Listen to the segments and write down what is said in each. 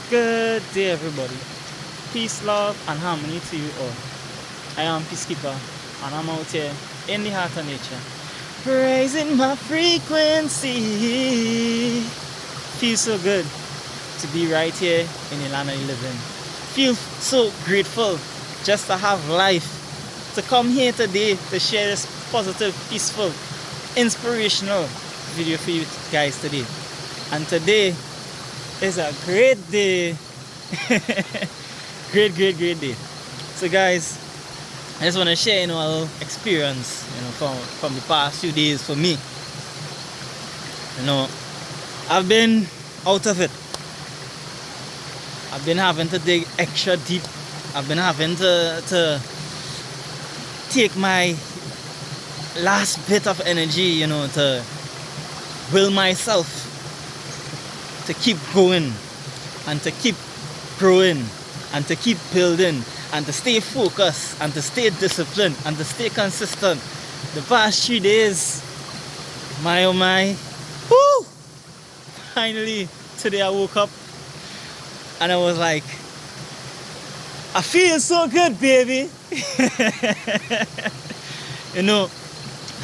Good day, everybody. Peace, love, and harmony to you all. I am Peacekeeper, and I'm out here in the heart of nature, raising my frequency. Feels so good to be right here in the land of the living. Feel so grateful just to have life, to come here today to share this positive, peaceful, inspirational video for you guys today. And today is a great day. great day. So guys, I just want to share a little experience from the past few days for me. I've been out of it. I've been having to dig extra deep. I've been having to take my last bit of energy, to will myself to keep going and to keep growing and to keep building and to stay focused and to stay disciplined and to stay consistent. The past 3 days, my oh my, whoo! Finally, today I woke up and I was like, I feel so good, baby. I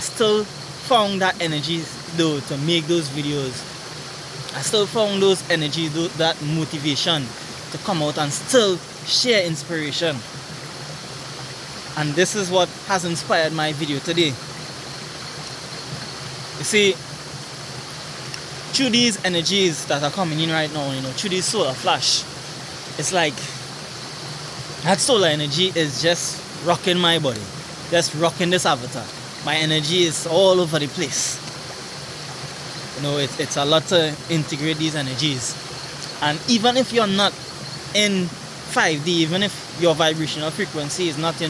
still found that energy though to make those videos. I still found those energies, that motivation to come out and still share inspiration. And this is what has inspired my video today. You see, through these energies that are coming in right now, through this solar flash, it's like that solar energy is just rocking my body, just rocking this avatar. My energy is all over the place. It's a lot to integrate these energies. And even if you're not in 5D, even if your vibrational frequency is not,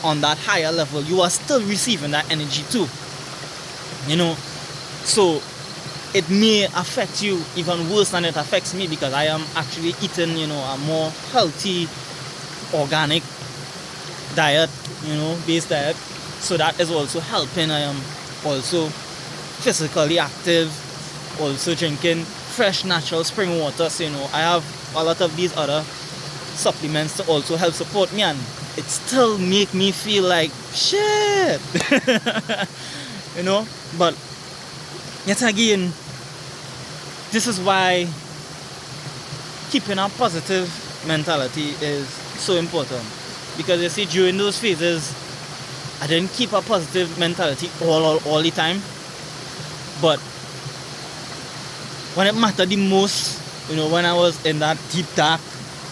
on that higher level, you are still receiving that energy too. So it may affect you even worse than it affects me, because I am actually eating, a more healthy, organic diet, based diet. So that is also helping. I am also physically active, also drinking fresh natural spring water. So I have a lot of these other supplements to also help support me, and it still make me feel like shit. But yet again, this is why keeping a positive mentality is so important. Because you see, during those phases, I didn't keep a positive mentality all the time. But when it mattered the most, when I was in that deep dark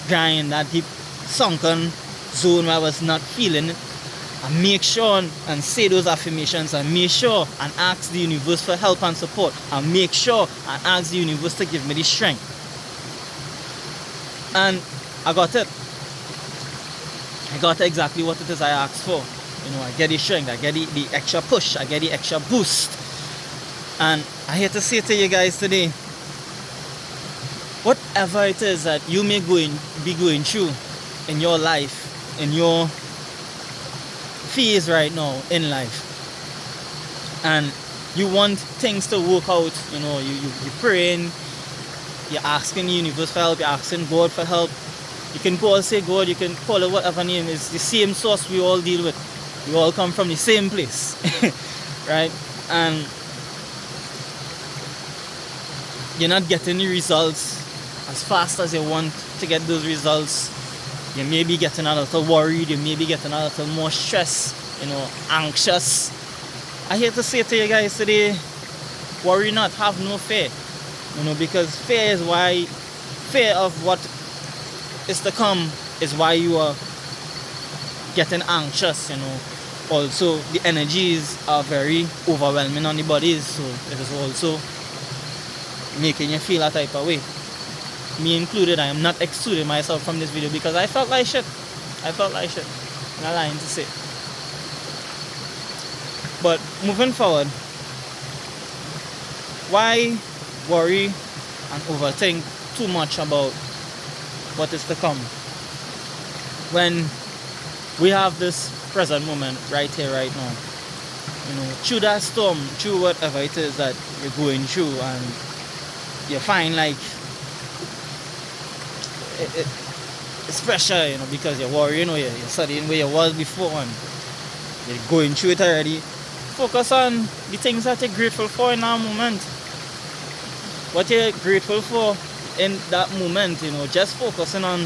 grind, that deep sunken zone where I was not feeling it, I make sure and say those affirmations, and make sure and ask the universe for help and support, and make sure and ask the universe to give me the strength. And I got it. I got exactly what it is I asked for. I get the strength, I get the extra push, I get the extra boost. And I'm here to say to you guys today, whatever it is that you may be going through in your life, in your phase right now in life, and you want things to work out, you're praying, you're asking the universe for help, you're asking God for help. You can go and say God, you can call it whatever name. It's the same source we all deal with. We all come from the same place. Right? And you're not getting the results as fast as you want to get those results. You may be getting a little worried, you may be getting a little more stressed, anxious. I'm here to say to you guys today, worry not, have no fear. Because fear of what is to come is why you are getting anxious. Also, the energies are very overwhelming on the bodies, so it is also making you feel a type of way. Me included, I am not excluding myself from this video because I felt like shit. I'm not lying to say. But moving forward, why worry and overthink too much about what is to come when we have this present moment right here, right now? Through that storm, through whatever it is that you're going through, and you find like it's pressure, because you're worrying or you're studying where you was before and you're going through it already. Focus on the things that you're grateful for in that moment. What you're grateful for in that moment, just focusing on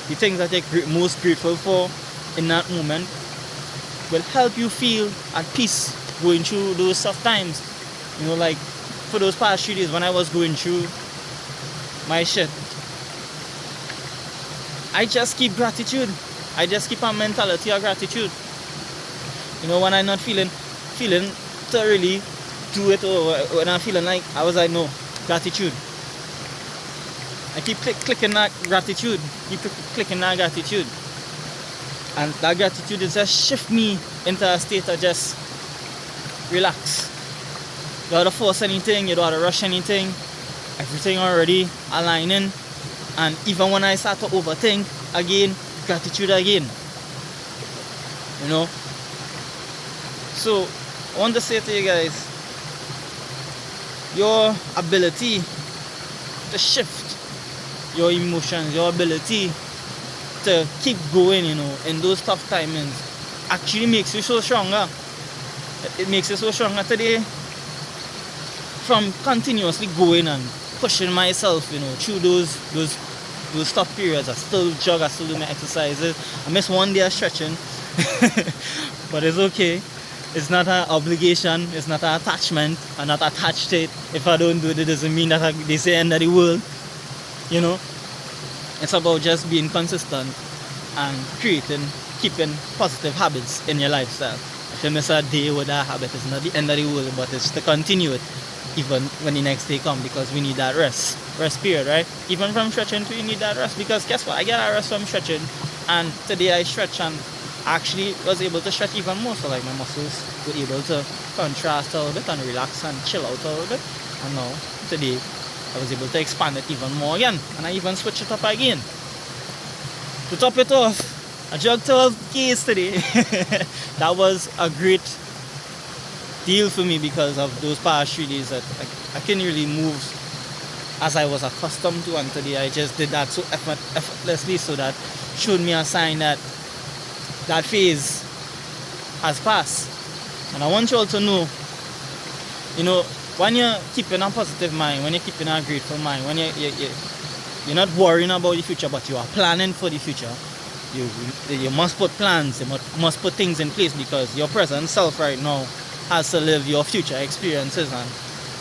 the things that you're most grateful for in that moment will help you feel at peace going through those tough times. Like for those past 3 days when I was going through my shit, I just keep gratitude. I just keep a mentality of gratitude. When I'm not feeling to really do it, or when I'm feeling like, I was like, no, gratitude. I keep clicking that gratitude. And that gratitude is just shift me into a state of just relax. You don't have to force anything, you don't have to rush anything. Everything already aligning. And even when I start to overthink again, gratitude again. So I want to say to you guys, your ability to shift your emotions, your ability to keep going, in those tough timings actually makes you so stronger. It makes you so stronger today from continuously going and pushing myself, through those tough periods. I still jog, I still do my exercises. I miss one day of stretching, but it's okay. It's not an obligation, it's not an attachment. I'm not attached to it. If I don't do it, it doesn't mean that this is the end of the world. It's about just being consistent and keeping positive habits in your lifestyle. If you miss a day with that habit, it's not the end of the world, but it's to continue it even when the next day comes, because we need that rest period, right? Even from stretching too, you need that rest, because guess what? I get a rest from stretching, and today I stretch and actually was able to stretch even more, so like my muscles were able to contrast a little bit and relax and chill out a little bit. And now today I was able to expand it even more again, and I even switch it up again. To top it off, I jogged 12 Ks today. That was a great deal for me because of those past 3 days that I couldn't really move as I was accustomed to, and today I just did that so effortlessly, so that showed me a sign that phase has passed. And I want you all to know, when you're keeping a positive mind, when you're keeping a grateful mind, when you're not worrying about the future, but you are planning for the future, you must put plans, you must put things in place, because your present self right now has to live your future experiences. And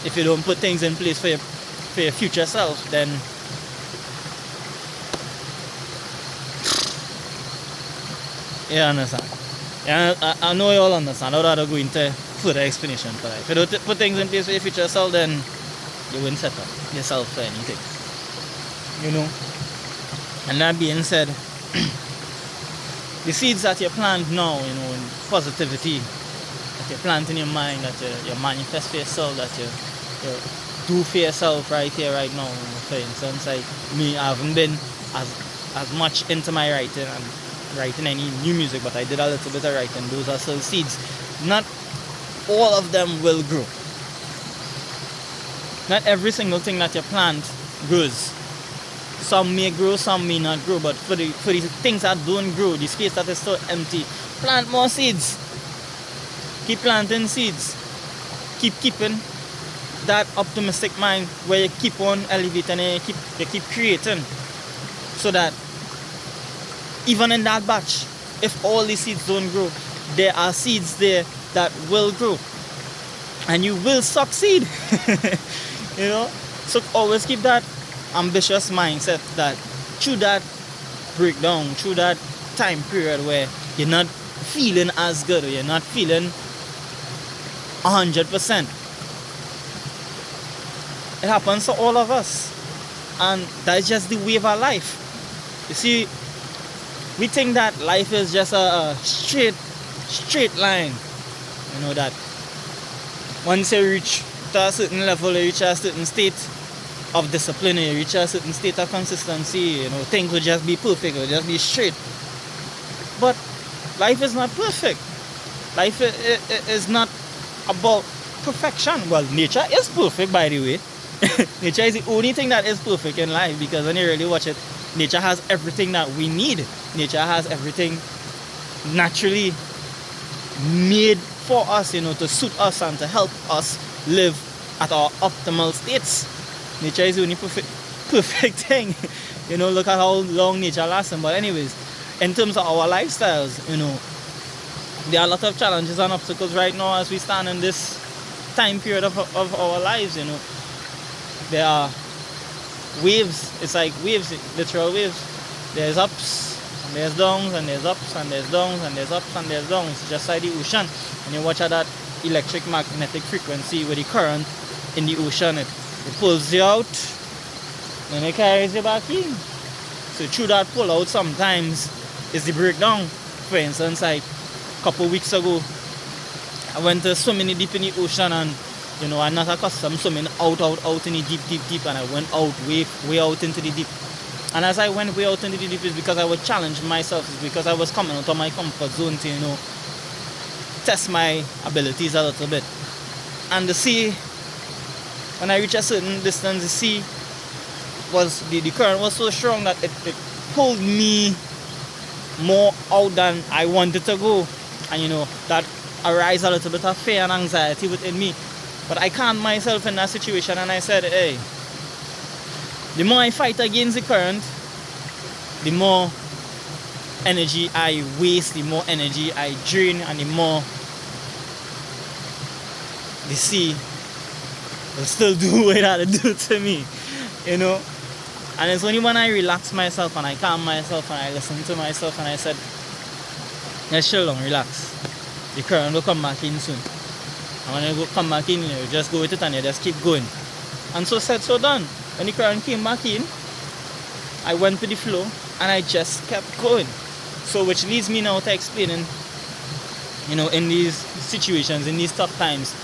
if you don't put things in place for your future self, then you understand. Yeah, I know you all understand. I don't have to go into further explanation for that. If you don't put things in place for your future self, then you won't set up yourself for anything. And that being said, the seeds that you plant now, in positivity, that you plant in your mind, that you manifest for yourself, that you do for yourself right here, right now. For instance, like me, I haven't been as much into my writing and writing any new music, but I did a little bit of writing. Those are still seeds. Not all of them will grow. Not every single thing that you plant grows. Some may grow, some may not grow, but for the things that don't grow, the space that is still empty, plant more seeds. Keep planting seeds. Keeping that optimistic mind where you keep on elevating and you keep creating, so that even in that batch, if all the seeds don't grow, there are seeds there that will grow, and you will succeed. So always keep that ambitious mindset, that through that breakdown, through that time period where you're not feeling as good, or you're not feeling 100%, it happens to all of us, and that's just the way of our life. You see, we think that life is just a straight line. That once you reach to a certain level, you reach a certain state of discipline, you reach a certain state of consistency, things will just be perfect, it will just be straight. But life is not perfect. Life is not about perfection. Well, nature is perfect, by the way. Nature is the only thing that is perfect in life, because when you really watch it, Nature has everything that we need. Nature has everything naturally made for us, to suit us and to help us live at our optimal states. Nature is the only perfect thing. Look at how long nature lasts. But anyways, in terms of our lifestyles, there are a lot of challenges and obstacles right now as we stand in this time period of our lives. There are waves. It's like waves, literal waves. There's ups and there's downs, and there's ups and there's downs, and there's ups and there's downs, just like the ocean. And you watch at that electric magnetic frequency with the current in the ocean, it pulls you out, then it carries you back in. So through that pull out sometimes is the breakdown. For instance, like a couple weeks ago, I went swimming deep in the ocean, and I'm not accustomed swimming out in the deep, and I went out way out into the deep. And as I went way out into the deep, it's because I would challenge myself. It's because I was coming out of my comfort zone to test my abilities a little bit. And the sea, when I reached a certain distance, the sea was the current was so strong that it pulled me more out than I wanted to go. And that arise a little bit of fear and anxiety within me. But I calmed myself in that situation, and I said, hey, the more I fight against the current, the more energy I waste, the more energy I drain, and the more the sea will still do what it had to do to me, And it's only when I relax myself and I calm myself and I listen to myself and I said, let's chill down, relax. The current will come back in soon. And when you come back in, you just go with it and you just keep going. And so said, so done. When the current came back in, I went with the flow and I just kept going. So which leads me now to explaining, in these situations, in these tough times,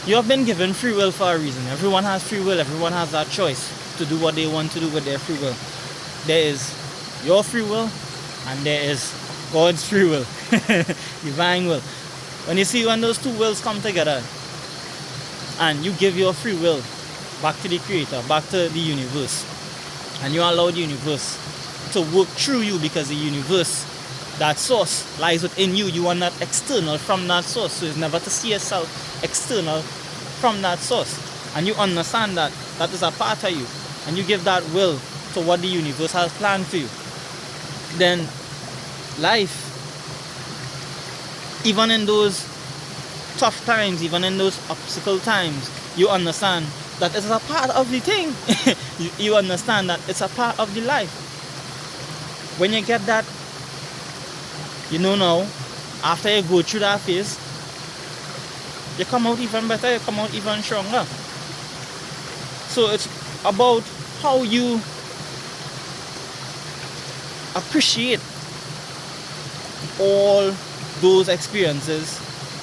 you have been given free will for a reason. Everyone has free will. Everyone has that choice to do what they want to do with their free will. There is your free will and there is God's free will, divine will. When those two wills come together and you give your free will back to the Creator, back to the universe, and you allow the universe to work through you, because the universe, that source, lies within you. You are not external from that source. So it's never to see yourself external from that source. And you understand that that is a part of you, and you give that will to what the universe has planned for you. Then life, even in those tough times, even in those obstacle times, you understand that it's a part of the thing. you understand that it's a part of the life. When you get that, now, after you go through that phase, you come out even better, you come out even stronger. So it's about how you appreciate all those experiences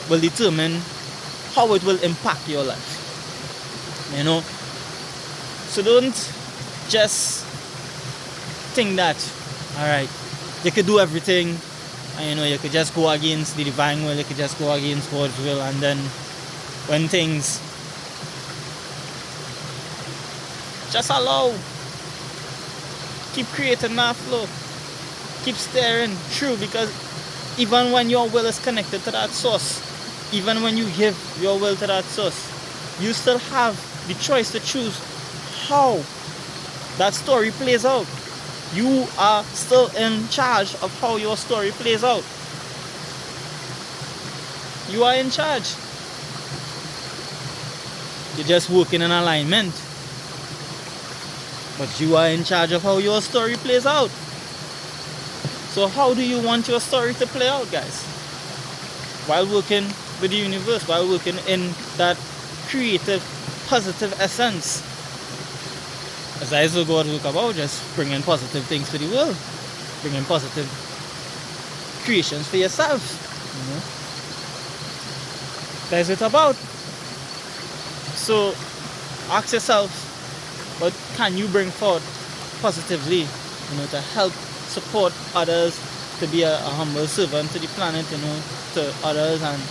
will determine how it will impact your life. So don't just think that, alright, you could do everything, and you could just go against the divine will, you could just go against God's will, and then when things, just allow, keep creating that flow, keep steering through, because even when your will is connected to that source, even when you give your will to that source, you still have the choice to choose how that story plays out. You are still in charge of how your story plays out. You are in charge. You're just working in alignment, but you are in charge of how your story plays out. So how do you want your story to play out, guys? While working with the universe, while working in that creative, positive essence. As that is what God work about, just bringing positive things to the world, bringing positive creations for yourself. That's what it's about. So ask yourself, what can you bring forth positively, to help support others, to be a humble servant to the planet, to others, and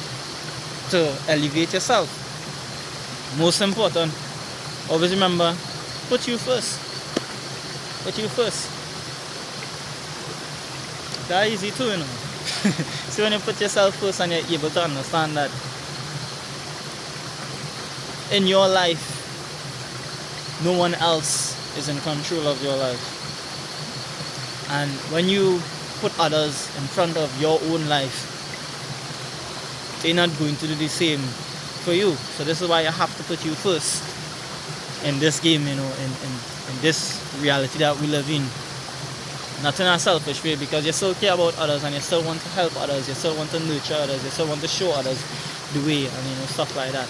to elevate yourself. Most important, always remember, put you first. Put you first. That's easy too, you know. So when you put yourself first and you're able to understand that in your life, no one else is in control of your life. And when you put others in front of your own life, they're not going to do the same for you. So this is why I have to put you first in this game, you know, in this reality that we live in. Not in a selfish way, because you still care about others and you still want to help others, you still want to nurture others, you still want to show others the way, and you know, stuff like that.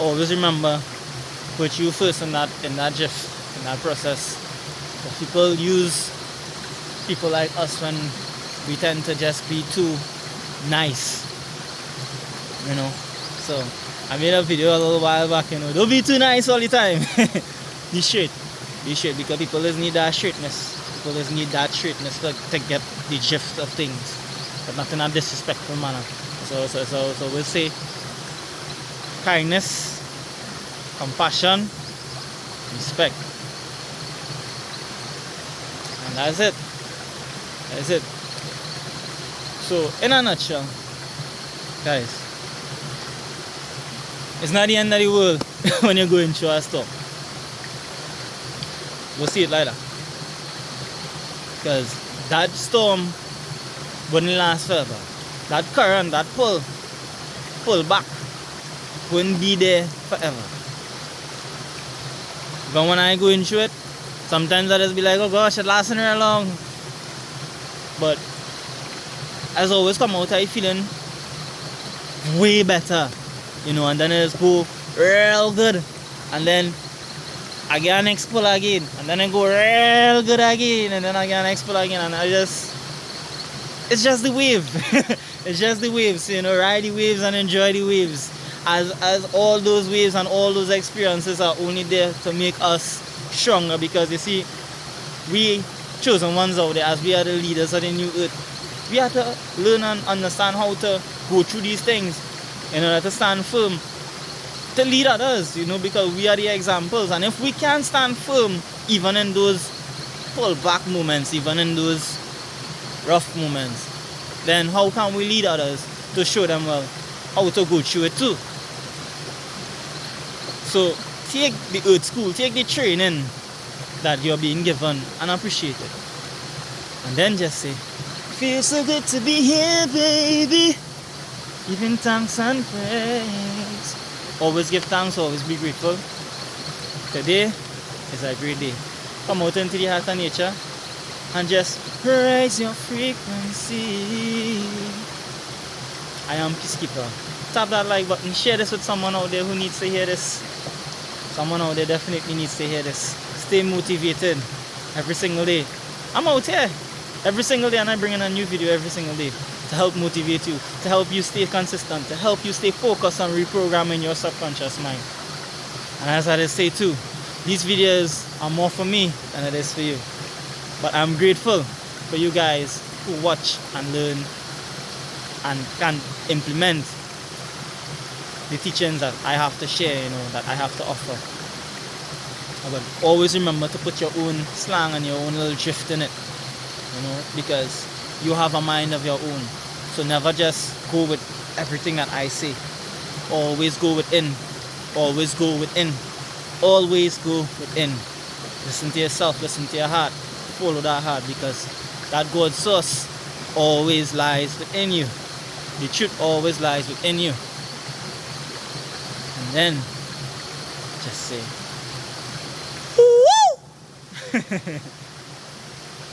Always remember, put you first in that GIF, in that process. Because people use people like us when we tend to just be too nice, you know. So I made a video a little while back, you know, don't be too nice all the time. Be straight, because people just need that straightness. People just need that straightness to get the gist of things, but not in a disrespectful manner. So we'll say kindness, compassion, respect, and that's it. That's it. So in a nutshell, guys, it's not the end of the world when you're going through a storm. We'll see it later. Because that storm wouldn't last forever. That current, that pull back, wouldn't be there forever. But when I go into it, sometimes I just be like, oh gosh, it lasting very long. But as always come out, I feeling way better, you know, and then I just go real good, and then I get an next pull again, and then I go real good again, and then I get an next pull again, and it's just the wave. It's just the waves, you know, ride the waves and enjoy the waves. As all those waves and all those experiences are only there to make us stronger, because you see, we chosen ones out there, as we are the leaders of the new earth. We have to learn and understand how to go through these things in order to stand firm, to lead others, you know, because we are the examples. And if we can't stand firm even in those pull back moments, even in those rough moments, then how can we lead others to show them, well, how to go through it too? So take the earth school, take the training that you're being given and appreciate it, and then just say, feels so good to be here, baby, giving thanks and praise. Always give thanks, always be grateful. Today is a great day. Come out into the heart of nature and just raise your frequency. I am Peacekeeper. Tap that like button, share this with someone out there who needs to hear this. Someone out there definitely needs to hear this. Stay motivated every single day. I'm out here every single day, and I bring in a new video every single day to help motivate you, to help you stay consistent, to help you stay focused on reprogramming your subconscious mind. And as I say too, these videos are more for me than it is for you. But I'm grateful for you guys who watch and learn and can implement the teachings that I have to share, you know, that I have to offer. But always remember to put your own slang and your own little drift in it, you know, because you have a mind of your own. So never just go with everything that I say. Always go within. Always go within. Always go within. Listen to yourself, listen to your heart. Follow that heart, because that God source always lies within you. The truth always lies within you. And then just say, woo!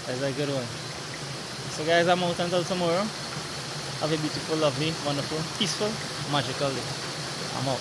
That's a good one. So guys, I'm out until tomorrow. Have a beautiful, lovely, wonderful, peaceful, magical day. I'm out.